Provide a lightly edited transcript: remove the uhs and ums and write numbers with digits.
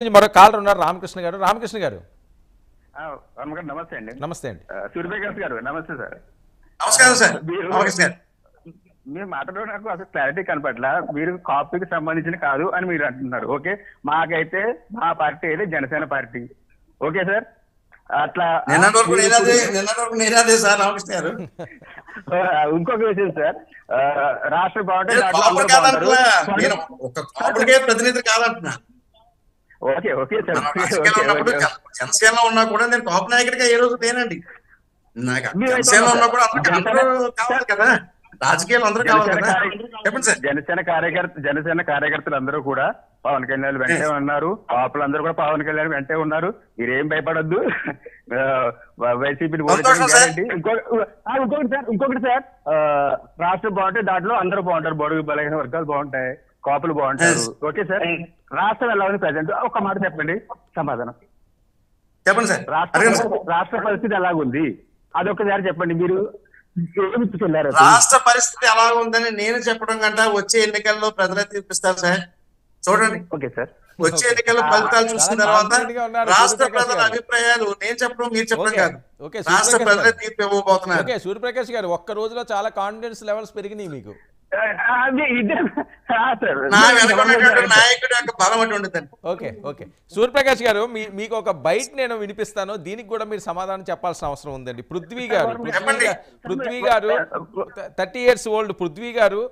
మరో కాలర్ ఉన్నారు రామకృష్ణ గారు. రామకృష్ణ గారు నమస్తే అండి. నమస్తే అండి. సూర్యప్రకాష్ గారు నమస్తే సార్. నమస్కారం సార్. నమస్కారం. మీరు మాటలో నాకు అసలు క్లారిటీ కనపట్ల. మీరు కాపీకి సంబంధించిన కాదు అని మీరు అంటున్నారు. ఓకే, మాకైతే మా పార్టీ అయితే జనసేన పార్టీ. ఓకే సార్, అట్లా నేనదే సార్ రామకృష్ణ గారు. ఇంకొక విషయం సార్, రాష్ట్ర ప్రతినిధి కాదంటున్నా. ఓకే ఓకే సార్, జనసేనలో ఉన్నా కూడా నేను కాపు నాయకుడిగా ఏ రోజు లేనండి. నాకు జనసేనలో ఉన్నా కూడా అందరూ కావాలి కదా, రాజకీయాలు అందరూ కావాలి కదా. చెప్పండి సార్. జనసేన కార్యకర్తలు అందరూ కూడా పవన్ కళ్యాణ్ వెంటే ఉన్నారు, కాపులందరూ కూడా పవన్ కళ్యాణ్ వెంటే ఉన్నారు. మీరేం భయపడద్దు. వైసీపీని ఇంకొకటి సార్, రాష్ట్రం బాగుంటే దాంట్లో అందరూ బాగుంటారు. బడుగు బలహీన వర్గాలు బాగుంటాయి, కాపులు బాగుంటారు. ఓకే సార్, రాష్ట్రం ఎలా ఉంది ప్రజెంట్? ఒక మాట చెప్పండి సమాధానం. చెప్పండి సార్. రాష్ట్ర పరిస్థితి ఎలాగుంది అదొకసారి చెప్పండి. మీరు రాష్ట్ర పరిస్థితి ఎలా ఉందని నేను చెప్పడం కంటే వచ్చే ఎన్నికల్లో ప్రజలే తీర్పిస్తారు సార్. చూడండి, ఓకే సార్, వచ్చే ఎన్నికల్లో ఫలితాలు చూసిన తర్వాత రాష్ట్ర ప్రజల అభిప్రాయాలు నేను చెప్పడం మీరు చెప్పడం కాదు, రాష్ట్ర ప్రజలే తీర్పు ఇవ్వబోతున్నారు. ఓకే సూర్యప్రకాష్ గారు, ఒక్క రోజులో చాలా కాన్ఫిడెన్స్ లెవెల్స్ పెరిగినాయి మీకు. నాయకుడు యొక్క బలం అటువంటిదండి. ఓకే ఓకే సూర్యప్రకాష్ గారు, మీకు ఒక బైట్ నేను వినిపిస్తాను, దీనికి కూడా మీరు సమాధానం చెప్పాల్సిన అవసరం ఉందండి. పృథ్వీ గారు 30 years ఓల్డ్ పృథ్వీ గారు